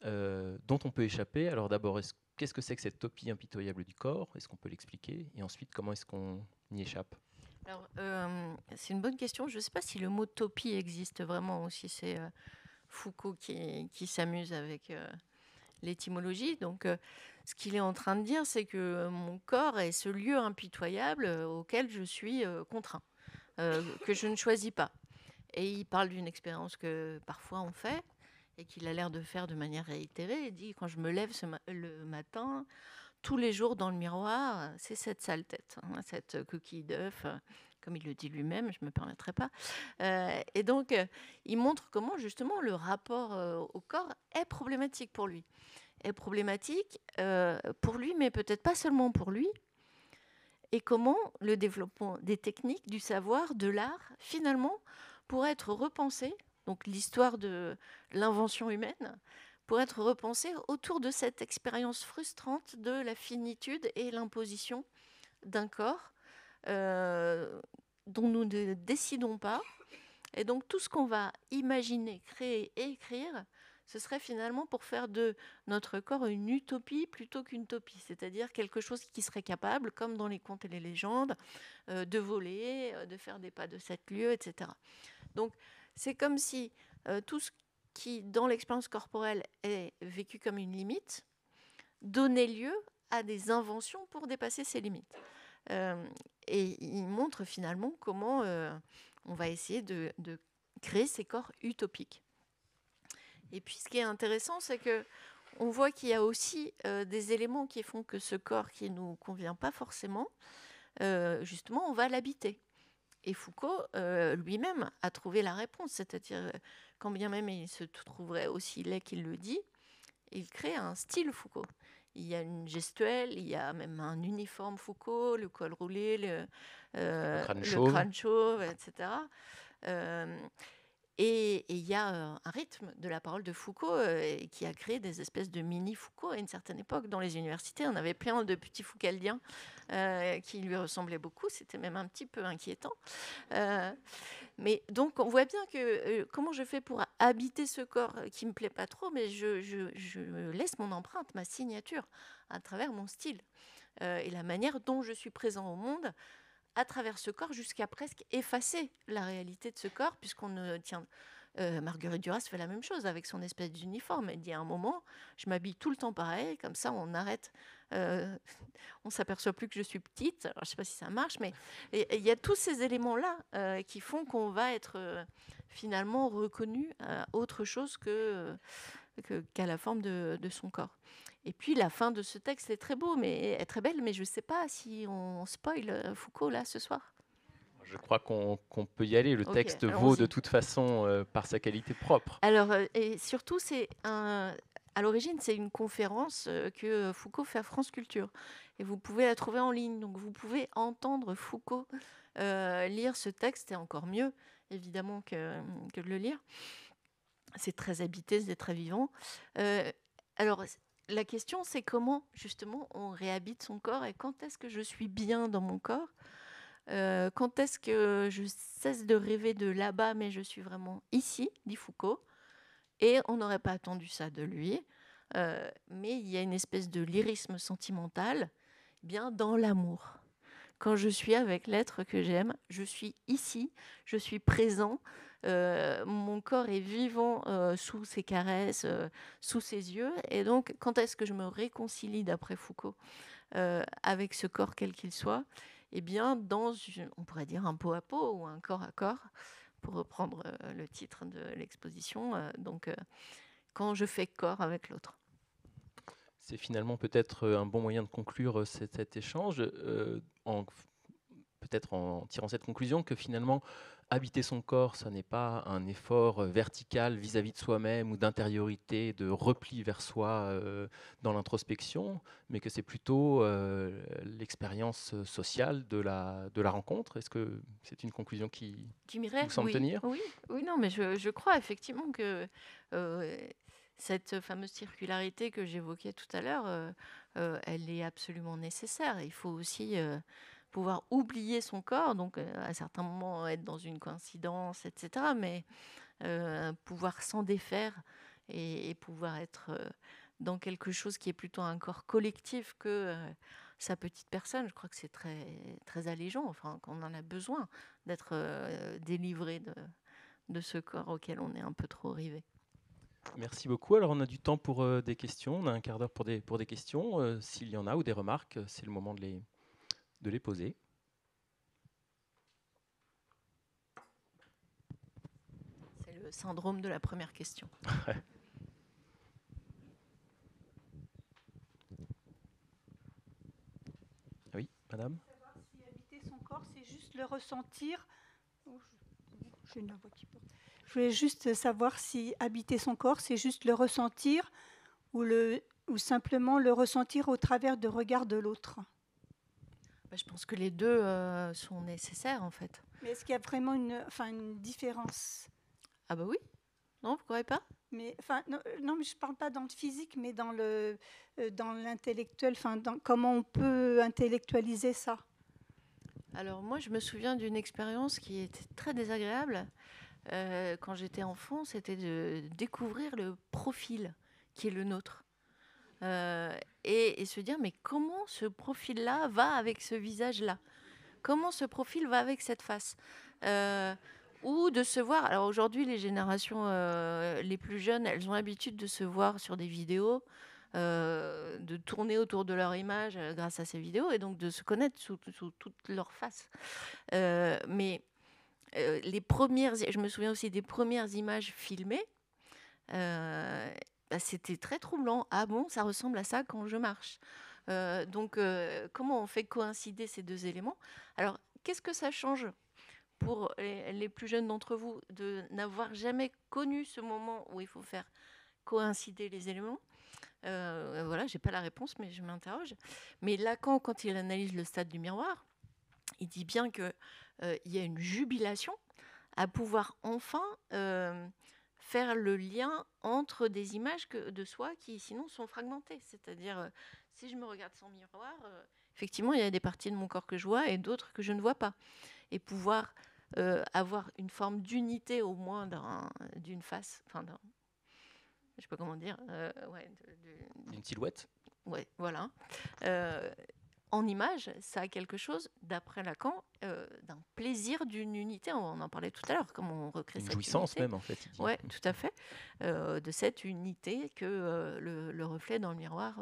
dont on peut échapper. Alors d'abord, qu'est-ce que c'est que cette topie impitoyable du corps? Est-ce qu'on peut l'expliquer? Et ensuite, comment est-ce qu'on y échappe? Alors, c'est une bonne question. Je ne sais pas si le mot topie existe vraiment ou si c'est Foucault qui s'amuse avec l'étymologie. Donc, ce qu'il est en train de dire, c'est que mon corps est ce lieu impitoyable auquel je suis contraint, que je ne choisis pas. Et il parle d'une expérience que parfois on fait et qu'il a l'air de faire de manière réitérée. Il dit, quand je me lève le matin, tous les jours dans le miroir, c'est cette sale tête, hein, cette coquille d'œuf, comme il le dit lui-même, je ne me permettrai pas. Et donc, il montre comment justement le rapport au corps est problématique pour lui. Est problématique pour lui, mais peut-être pas seulement pour lui. Et comment le développement des techniques, du savoir, de l'art, finalement, pourrait être repensé, donc l'histoire de l'invention humaine, pour être repensée autour de cette expérience frustrante de la finitude et l'imposition d'un corps dont nous ne décidons pas. Et donc tout ce qu'on va imaginer, créer et écrire, ce serait finalement pour faire de notre corps une utopie plutôt qu'une topie, c'est-à-dire quelque chose qui serait capable, comme dans les contes et les légendes, de voler, de faire des pas de 7 lieues, etc. Donc c'est comme si tout ce qui, dans l'expérience corporelle, est vécu comme une limite, donnait lieu à des inventions pour dépasser ces limites. Et il montre finalement comment on va essayer de créer ces corps utopiques. Et puis ce qui est intéressant, c'est que on voit qu'il y a aussi des éléments qui font que ce corps qui ne nous convient pas forcément, justement, on va l'habiter. Et Foucault lui-même a trouvé la réponse, c'est-à-dire quand bien même il se trouverait aussi laid qu'il le dit, il crée un style Foucault. il y a une gestuelle, il y a même un uniforme Foucault, le col roulé, le crâne chauve, etc. Et il y a un rythme de la parole de Foucault qui a créé des espèces de mini-Foucault à une certaine époque. Dans les universités, on avait plein de petits Foucaldiens qui lui ressemblaient beaucoup. C'était même un petit peu inquiétant. Mais donc, on voit bien que comment je fais pour habiter ce corps qui ne me plaît pas trop, mais je laisse mon empreinte, ma signature, à travers mon style et la manière dont je suis présent au monde à travers ce corps jusqu'à presque effacer la réalité de ce corps, puisqu'on ne tient. Marguerite Duras fait la même chose avec son espèce d'uniforme. Elle dit à un moment, je m'habille tout le temps pareil, comme ça on arrête, on s'aperçoit plus que je suis petite. Alors, je ne sais pas si ça marche, mais il y a tous ces éléments-là qui font qu'on va être finalement reconnu à autre chose qu'à la forme de son corps. Et puis la fin de ce texte est très beau, mais est très belle, mais je ne sais pas si on spoil Foucault là ce soir. Je crois qu'on peut y aller. Le texte vaut de toute façon par sa qualité propre. Alors, et surtout, à l'origine, c'est une conférence que Foucault fait à France Culture. Et vous pouvez la trouver en ligne. Donc, vous pouvez entendre Foucault lire ce texte, et encore mieux, évidemment, que de le lire. C'est très habité, c'est très vivant. Alors, la question, c'est comment, justement, on réhabite son corps et quand est-ce que je suis bien dans mon corps quand est-ce que je cesse de rêver de là-bas, mais je suis vraiment ici, dit Foucault. Et on n'aurait pas attendu ça de lui. Mais il y a une espèce de lyrisme sentimental bien dans l'amour. Quand je suis avec l'être que j'aime, je suis ici, je suis présent. Mon corps est vivant sous ses caresses, sous ses yeux. Et donc, quand est-ce que je me réconcilie, d'après Foucault, avec ce corps quel qu'il soit? Eh bien, on pourrait dire un pot à pot ou un corps à corps, pour reprendre le titre de l'exposition. Donc, quand je fais corps avec l'autre. C'est finalement peut-être un bon moyen de conclure cet échange, peut-être en tirant cette conclusion que finalement, habiter son corps, ce n'est pas un effort vertical vis-à-vis de soi-même ou d'intériorité, de repli vers soi dans l'introspection, mais que c'est plutôt l'expérience sociale de la rencontre. Est-ce que c'est une conclusion qui vous semble tenir ? Oui, non, mais je crois effectivement que cette fameuse circularité que j'évoquais tout à l'heure, elle est absolument nécessaire. Il faut aussi pouvoir oublier son corps, donc à certains moments être dans une coïncidence, etc., mais pouvoir s'en défaire et pouvoir être dans quelque chose qui est plutôt un corps collectif que sa petite personne. Je crois que c'est très, très allégeant, enfin, qu'on en a besoin d'être délivré de ce corps auquel on est un peu trop rivé. Merci beaucoup. Alors, on a du temps pour des questions. On a un quart d'heure pour des questions. S'il y en a ou des remarques, c'est le moment de les poser. C'est le syndrome de la première question. Oui, madame ? Savoir si habiter son corps, c'est juste le ressentir. J'ai une voix qui porte. Je voulais juste savoir si habiter son corps, c'est juste le ressentir ou simplement le ressentir au travers du regard de l'autre. Je pense que les deux sont nécessaires, en fait. Mais est-ce qu'il y a vraiment une différence ? Ah bah oui. Non, vous ne croyez pas ? Mais, non, mais je ne parle pas dans le physique, mais dans l'intellectuel, comment on peut intellectualiser ça. Alors moi, je me souviens d'une expérience qui était très désagréable. Quand j'étais enfant, c'était de découvrir le profil qui est le nôtre. Et se dire, mais comment ce profil-là va avec ce visage-là ? Comment ce profil va avec cette face ? Ou de se voir... Alors aujourd'hui, les générations les plus jeunes, elles ont l'habitude de se voir sur des vidéos, de tourner autour de leur image grâce à ces vidéos, et donc de se connaître sous toute leur face. Mais je me souviens aussi des premières images filmées. C'était très troublant. Ah bon, ça ressemble à ça quand je marche. Donc, comment on fait coïncider ces deux éléments ? Alors, qu'est-ce que ça change pour les plus jeunes d'entre vous de n'avoir jamais connu ce moment où il faut faire coïncider les éléments ? Voilà, j'ai pas la réponse, mais je m'interroge. Mais Lacan, quand il analyse le stade du miroir, il dit bien que il y a une jubilation à pouvoir enfin faire le lien entre des images de soi qui sinon sont fragmentées. C'est-à-dire, si je me regarde sans miroir, effectivement, il y a des parties de mon corps que je vois et d'autres que je ne vois pas. Et pouvoir avoir une forme d'unité au moins d'une face, enfin, je sais pas comment dire, Une silhouette. Ouais, voilà. En image, ça a quelque chose, d'après Lacan, d'un plaisir d'une unité. On en parlait tout à l'heure, comment on recrée Une cette jouissance unité. même, en fait, il dit. Oui, tout à fait. De cette unité que le reflet dans le miroir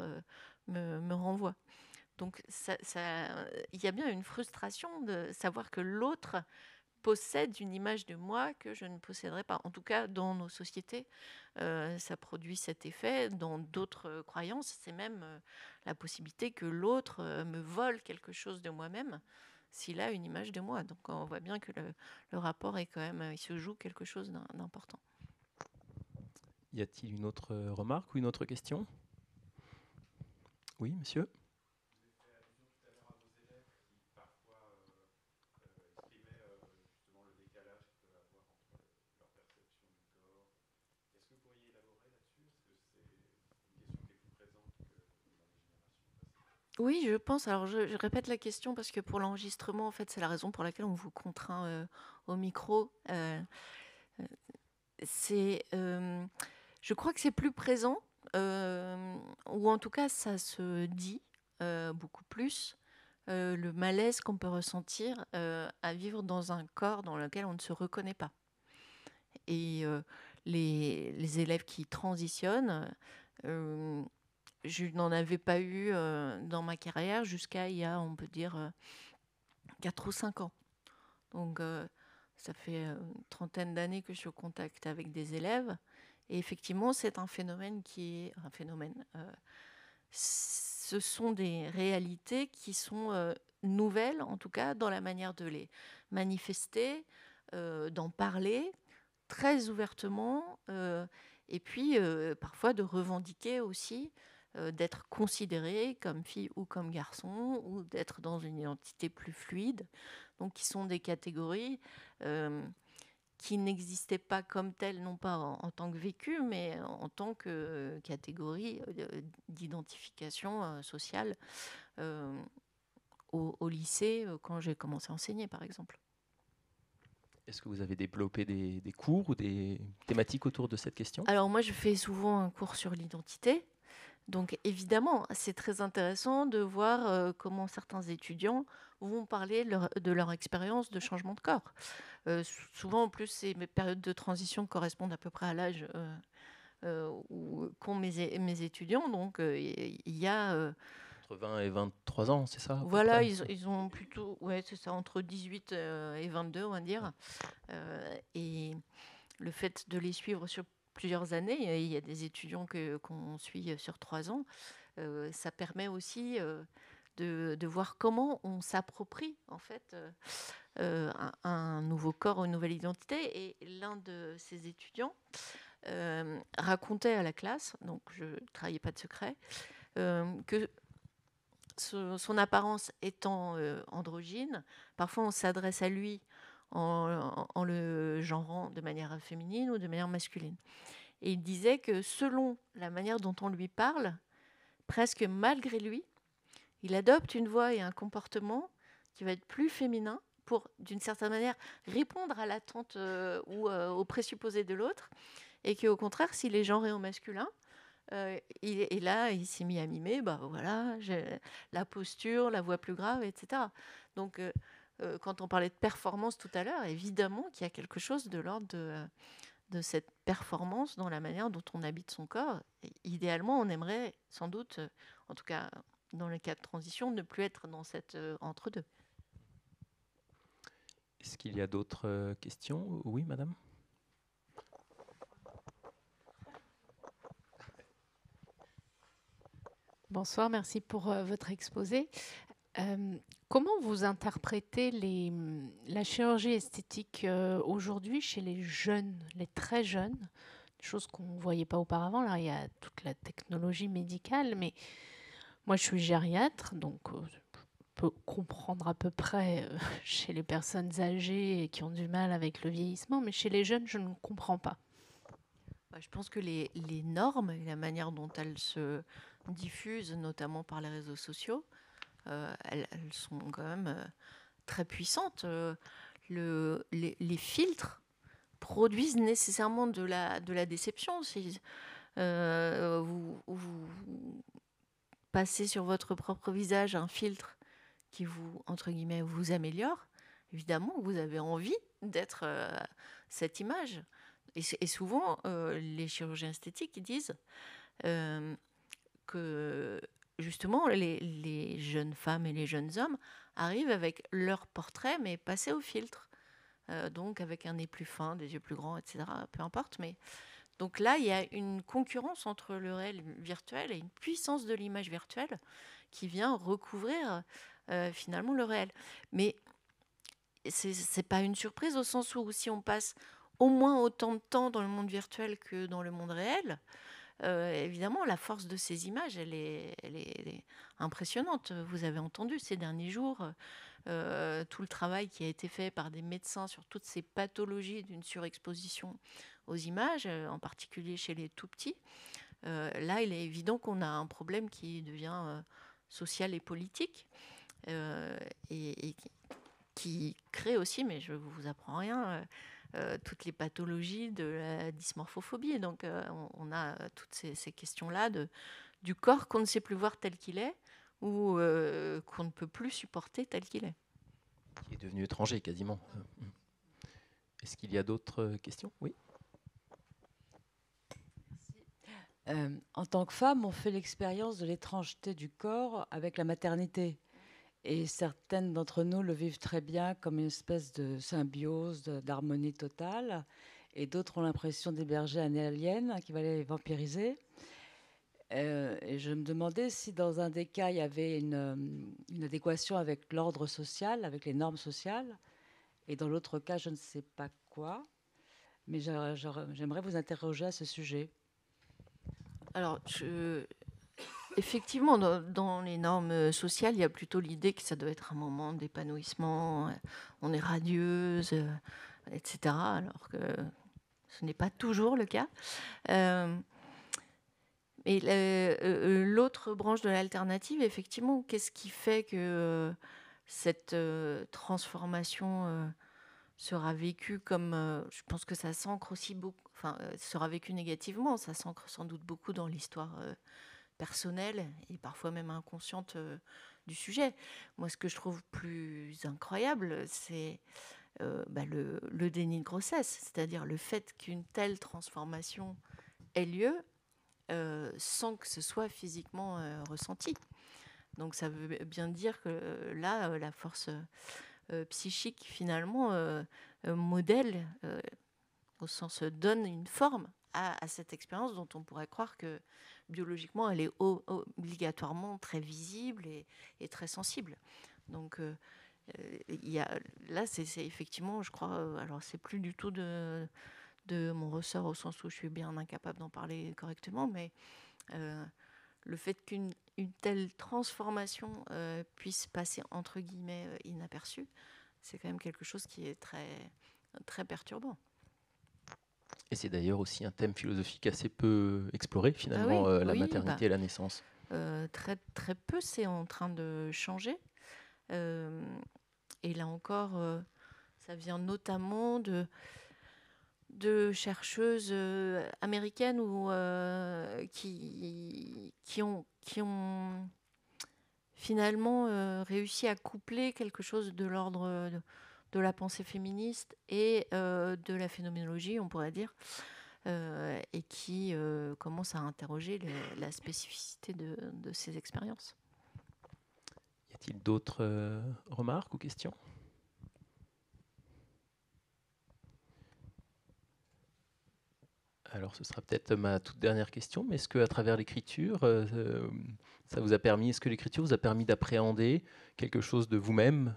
me renvoie. Donc, il y a bien une frustration de savoir que l'autre possède une image de moi que je ne posséderais pas. En tout cas, dans nos sociétés, ça produit cet effet. Dans d'autres croyances, c'est même la possibilité que l'autre me vole quelque chose de moi-même s'il a une image de moi. Donc on voit bien que le rapport est quand même, il se joue quelque chose d'important. Y a-t-il une autre remarque ou une autre question? Oui, monsieur? Oui, je pense. Alors, je répète la question parce que pour l'enregistrement, en fait, c'est la raison pour laquelle on vous contraint au micro. Je crois que c'est plus présent, ou en tout cas, ça se dit beaucoup plus. Le malaise qu'on peut ressentir à vivre dans un corps dans lequel on ne se reconnaît pas. Et les élèves qui transitionnent, je n'en avais pas eu dans ma carrière jusqu'à il y a, on peut dire, 4 ou 5 ans. Donc, ça fait une trentaine d'années que je suis au contact avec des élèves. Et effectivement, c'est un phénomène qui est un phénomène. Ce sont des réalités qui sont nouvelles, en tout cas, dans la manière de les manifester, d'en parler très ouvertement, et puis parfois de revendiquer aussi d'être considéré comme fille ou comme garçon, ou d'être dans une identité plus fluide. Donc, qui sont des catégories qui n'existaient pas comme telles, non pas en tant que vécu, mais en tant que catégorie d'identification sociale au lycée, quand j'ai commencé à enseigner, par exemple. Est-ce que vous avez développé des cours ou des thématiques autour de cette question? Alors moi, je fais souvent un cours sur l'identité. Donc évidemment, c'est très intéressant de voir comment certains étudiants vont parler de leur expérience de changement de corps. Souvent, en plus, ces périodes de transition correspondent à peu près à l'âge qu'ont mes étudiants. Donc il y a... Entre 20 et 23 ans, c'est ça? Voilà, ils ont plutôt... Ouais, c'est ça, entre 18 et 22, on va dire. Et le fait de les suivre sur plusieurs années, il y a des étudiants qu'on suit sur 3 ans, ça permet aussi de voir comment on s'approprie en fait un nouveau corps, une nouvelle identité. Et l'un de ces étudiants racontait à la classe, donc je ne trahis pas de secret, que son apparence étant androgyne, parfois on s'adresse à lui en le genrant de manière féminine ou de manière masculine. Et il disait que selon la manière dont on lui parle, presque malgré lui, il adopte une voix et un comportement qui va être plus féminin pour, d'une certaine manière, répondre à l'attente ou aux présupposés de l'autre. Et qu'au contraire, s'il est genré au masculin, et là, il s'est mis à mimer, bah voilà, la posture, la voix plus grave, etc. Donc, quand on parlait de performance tout à l'heure, évidemment qu'il y a quelque chose de l'ordre de cette performance dans la manière dont on habite son corps. Et idéalement, on aimerait sans doute, en tout cas dans le cas de transition, ne plus être dans cette entre-deux. Est-ce qu'il y a d'autres questions? Oui, madame? Bonsoir, merci pour votre exposé. Comment vous interprétez la chirurgie esthétique aujourd'hui chez les jeunes, les très jeunes, chose qu'on ne voyait pas auparavant. Là, il y a toute la technologie médicale, mais moi, je suis gériatre, donc je peux comprendre à peu près chez les personnes âgées et qui ont du mal avec le vieillissement, mais chez les jeunes, je ne comprends pas. Je pense que les normes et la manière dont elles se diffusent, notamment par les réseaux sociaux, elles sont quand même très puissantes. Les filtres produisent nécessairement de la déception. Si vous passez sur votre propre visage un filtre qui vous, entre guillemets, vous améliore, évidemment, vous avez envie d'être cette image. Et souvent, les chirurgiens esthétiques disent que justement, les jeunes femmes et les jeunes hommes arrivent avec leur portrait, mais passé au filtre. Donc avec un nez plus fin, des yeux plus grands, etc. Peu importe. Mais donc là, il y a une concurrence entre le réel virtuel et une puissance de l'image virtuelle qui vient recouvrir finalement le réel. Mais c'est pas une surprise au sens où si on passe au moins autant de temps dans le monde virtuel que dans le monde réel, évidemment, la force de ces images, elle est impressionnante. Vous avez entendu ces derniers jours tout le travail qui a été fait par des médecins sur toutes ces pathologies d'une surexposition aux images, en particulier chez les tout-petits. Là, il est évident qu'on a un problème qui devient social et politique et qui crée aussi, mais je ne vous apprends rien, toutes les pathologies de la dysmorphophobie. Donc, on a toutes ces questions-là du corps qu'on ne sait plus voir tel qu'il est ou qu'on ne peut plus supporter tel qu'il est. Qui est devenu étranger quasiment. Est-ce qu'il y a d'autres questions? Oui. En tant que femme, on fait l'expérience de l'étrangeté du corps avec la maternité. Et certaines d'entre nous le vivent très bien comme une espèce de symbiose, d'harmonie totale. Et d'autres ont l'impression d'héberger un alien qui va les vampiriser. Et je me demandais si dans un des cas, il y avait une adéquation avec l'ordre social, avec les normes sociales. Et dans l'autre cas, je ne sais pas quoi. Mais j'aimerais vous interroger à ce sujet. Alors, effectivement, dans les normes sociales, il y a plutôt l'idée que ça doit être un moment d'épanouissement, on est radieuse, etc. Alors que ce n'est pas toujours le cas. Et l'autre branche de l'alternative, effectivement, qu'est-ce qui fait que cette transformation sera vécue comme... je pense que ça s'ancre aussi beaucoup... Enfin, sera vécue négativement, ça s'ancre sans doute beaucoup dans l'histoire personnelle et parfois même inconsciente du sujet. Moi, ce que je trouve plus incroyable, c'est le déni de grossesse, c'est-à-dire le fait qu'une telle transformation ait lieu sans que ce soit physiquement ressenti. Donc ça veut bien dire que là, la force psychique, finalement, modèle, au sens donne une forme à cette expérience dont on pourrait croire que biologiquement, elle est obligatoirement très visible et très sensible. Donc là, c'est effectivement, je crois, alors c'est plus du tout de mon ressort au sens où je suis bien incapable d'en parler correctement, mais le fait qu'une telle transformation puisse passer entre guillemets inaperçue, c'est quand même quelque chose qui est très, très perturbant. Et c'est d'ailleurs aussi un thème philosophique assez peu exploré finalement, la maternité et la naissance. Très, très peu, c'est en train de changer. Et là encore, ça vient notamment de chercheuses américaines qui ont finalement réussi à coupler quelque chose de l'ordre de la pensée féministe et de la phénoménologie, on pourrait dire, et qui commencent à interroger la spécificité de ces expériences. Y a-t-il d'autres remarques ou questions ? Alors, ce sera peut-être ma toute dernière question, mais est-ce qu'à travers l'écriture, ça vous a permis, est-ce que l'écriture vous a permis d'appréhender quelque chose de vous-même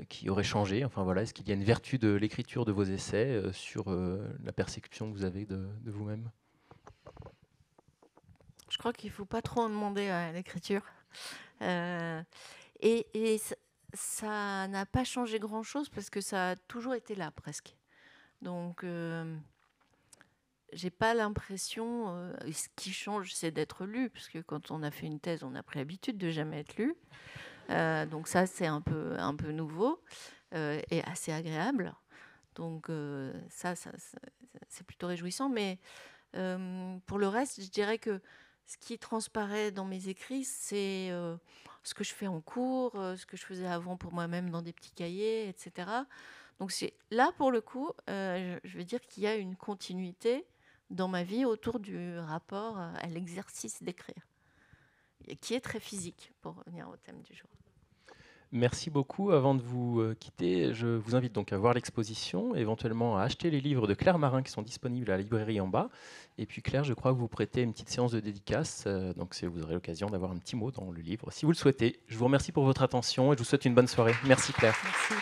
qui aurait changé? Enfin voilà, est-ce qu'il y a une vertu de l'écriture de vos essais sur la perception que vous avez de vous-même? Je crois qu'il ne faut pas trop en demander à l'écriture. Et ça n'a pas changé grand-chose parce que ça a toujours été là presque. Donc, j'ai pas l'impression. Ce qui change, c'est d'être lu, parce que quand on a fait une thèse, on a pris l'habitude de jamais être lu. Donc ça, c'est un peu nouveau et assez agréable. Donc ça, c'est plutôt réjouissant. Mais pour le reste, je dirais que ce qui transparaît dans mes écrits, c'est ce que je fais en cours, ce que je faisais avant pour moi-même dans des petits cahiers, etc. Donc là, pour le coup, je veux dire qu'il y a une continuité dans ma vie autour du rapport à l'exercice d'écrire, qui est très physique, pour revenir au thème du jour. Merci beaucoup. Avant de vous quitter, je vous invite donc à voir l'exposition, éventuellement à acheter les livres de Claire Marin qui sont disponibles à la librairie en bas. Et puis Claire, je crois que vous prêtez une petite séance de dédicace, donc vous aurez l'occasion d'avoir un petit mot dans le livre si vous le souhaitez. Je vous remercie pour votre attention et je vous souhaite une bonne soirée. Merci Claire. Merci.